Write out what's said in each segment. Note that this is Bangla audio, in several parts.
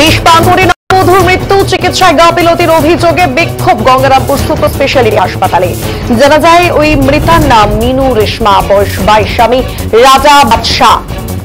বিষ পান করে নববধূর মৃত্যু, চিকিৎসায় গাফিলতির অভিযোগে বিক্ষোভ গঙ্গারামপুর সুপার স্পেশালিটি হাসপাতালে। জানা যায় ওই মৃতার নাম মিনু রেশমা, বয়স 22, স্বামী রাজা বাদশাহ,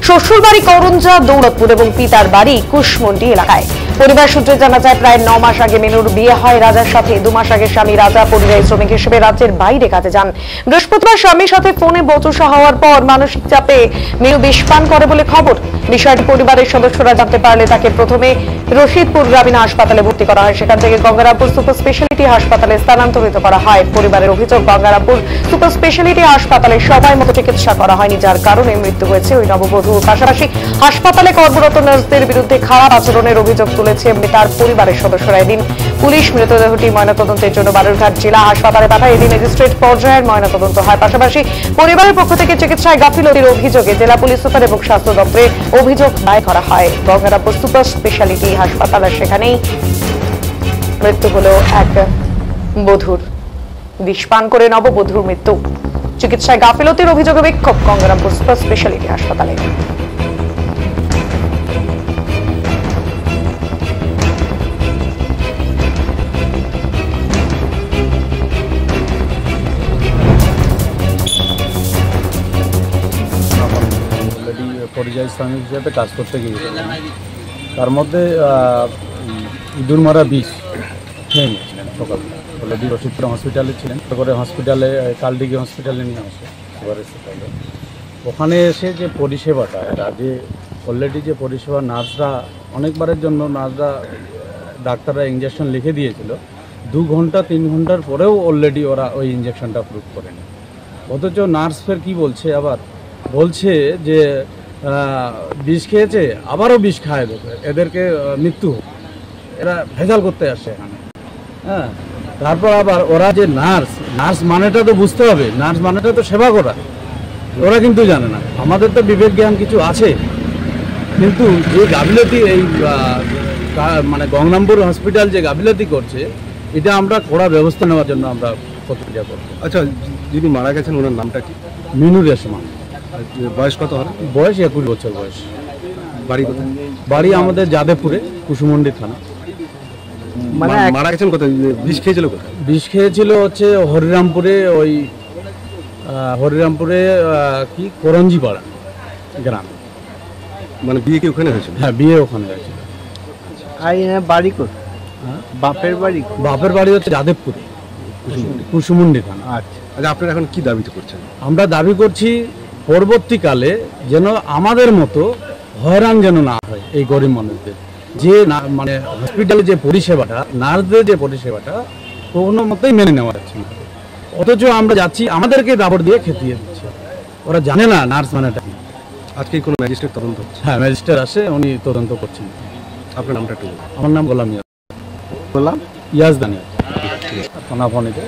শ্বশুরবাড়ি করঞ্জা দৌলতপুর এবং পিতার বাড়ি কুশমন্ডি এলাকায়। পরিবার সূত্রে জানা যায় প্রায় 9 মাস আগে মিনুর বিয়ে হয় রাজার সাথে। 2 মাস আগে স্বামী রাজা পরিযায়ী শ্রমিক হিসেবে রাজ্যের বাইরে কাজে যান। বৃহস্পতিবার স্বামীর সাথে ফোনে বচসা হওয়ার পর মানসিক চাপে মিনু বিষ পান করে বলে খবর। বিষয়টি পরিবারের সদস্যরা জানতে পারলে তাকে প্রথমে রশিদপুর গ্রামীণ হাসপাতালে ভর্তি করা হয়, সেখান থেকে গঙ্গারামপুর সুপার স্পেশালিটি হাসপাতালে স্থানান্তরিত করা হয়। পরিবারের অভিযোগ, গঙ্গারামপুর সুপার স্পেশালিটি হাসপাতালে সময় মতো চিকিৎসা করা হয়নি, যার কারণে মৃত্যু হয়েছে ওই নববধূর। পাশাপাশি হাসপাতালে কর্মরত নার্সদের বিরুদ্ধে খারাপ আচরণের অভিযোগ তুলেছে তার পরিবারের সদস্যরা। এদিন পুলিশ মৃতদেহটি ময়নাতদন্তের জন্য বালুরঘাট জেলা হাসপাতালে পাঠায়। এদিন ম্যাজিস্ট্রেট পর্যায়ের ময়নাতদন্ত হয়। পাশাপাশি পরিবারের পক্ষ থেকে চিকিৎসায় গাফিলতির অভিযোগে জেলা পুলিশ সুপার এবং স্বাস্থ্য দপ্তরে অভিযোগ দায়ের করা হয়। গঙ্গারামপুর সুপার স্পেশালিটি হাসপাতাল, আর সেখানেই মৃত্যু হলো এক বধূর। বিষ পান করে নববধূর মৃত্যু, চিকিৎসায় গাফিলতির অভিযোগে বিক্ষোভ গঙ্গারামপুর সুপার স্পেশালিটি হাসপাতালে। পরিযায়ী শ্রমিক হিসেবে কাজ করতে গিয়েছিলেন, তার মধ্যে ইঁদুর মারা বিষ খেয়ে নিয়েছিলেন সকালবেলা। অলরেডি রশিদপুর হসপিটালে ছিলেন, তারপরে হসপিটালে কালদিঘি হসপিটালে নিয়ে আসে। ওখানে এসে যে পরিষেবাটা, এরা যে অলরেডি যে পরিষেবা নার্সরা অনেকবারের জন্য নার্সরা ডাক্তাররা ইঞ্জেকশন লিখে দিয়েছিল, 2 ঘন্টা 3 ঘন্টার পরেও অলরেডি ওরা ওই ইঞ্জেকশনটা প্রুভ করেনি। অথচ নার্স ফের কী বলছে, আবার বলছে যে বিষ খেয়েছে, আবারও বিষ খায় দেবে, এদেরকে মৃত্যু। এরা ভেজাল করতে আসে এখানে। হ্যাঁ, তারপর আবার ওরা যে নার্স মানেটা তো বুঝতে হবে, নার্স মানেটা তো সেবা করা, ওরা কিন্তু জানে না। আমাদের তো বিবেক জ্ঞান কিছু আছে, কিন্তু যে গাফিলতি এই মানে গঙ্গারামপুর হসপিটাল যে গাফিলতি করছে, এটা আমরা কড়া ব্যবস্থা নেওয়ার জন্য আমরা প্রতিক্রিয়া করব। আচ্ছা, যিনি মারা গেছেন ওনার নামটা কি? মিনু রেশমা। বয়স কত হবে? বয়স 21 বছর বয়স। বাড়ি কোথায়? বাড়ি আমাদের যাদবপুরে, কুশমন্ডি থানা। মানে মারা গেছেন কোথায়? বিষ খেয়েছিল কোথায়? বিষ খেয়েছিল হচ্ছে হরিরামপুরে, ওই হরিরামপুরে কি করঞ্জিপাড়া গ্রাম। মানে বিয়ে কি ওখানে হয়েছিল? হ্যাঁ, বিয়ে ওখানে হয়েছিল। আর বাড়ি কোথায়? বাপের বাড়ি? বাপের বাড়ি হচ্ছে যাদবপুরে, কুশমন্ডি থানা। আচ্ছা, আচ্ছা, আপনারা এখন কি দাবি করছেন? আমরা দাবি করছি পরবর্তীকালে যেন আমাদের মতো হয়রান যেন না হয় এই গরিব মানুষদের। যে মানে হসপিটালে যে পরিষেবাটা, নার্সদের যে পরিষেবাটা কোনো মতেই মেনে নেওয়া যাচ্ছে না। অথচ আমরা যাচ্ছি, আমাদেরকে দাবড় দিয়ে খেতিয়ে দিচ্ছে। ওরা জানে না নার্স মানেটা কি। আজকে কোনো ম্যাজিস্ট্রেট তদন্ত হচ্ছে? হ্যাঁ, ম্যাজিস্ট্রেট আসে, উনি তদন্ত করছেন। আপনার নামটা একটু? আমার নাম গোলাম ইয়াজদানি, থানা ফোনেতে।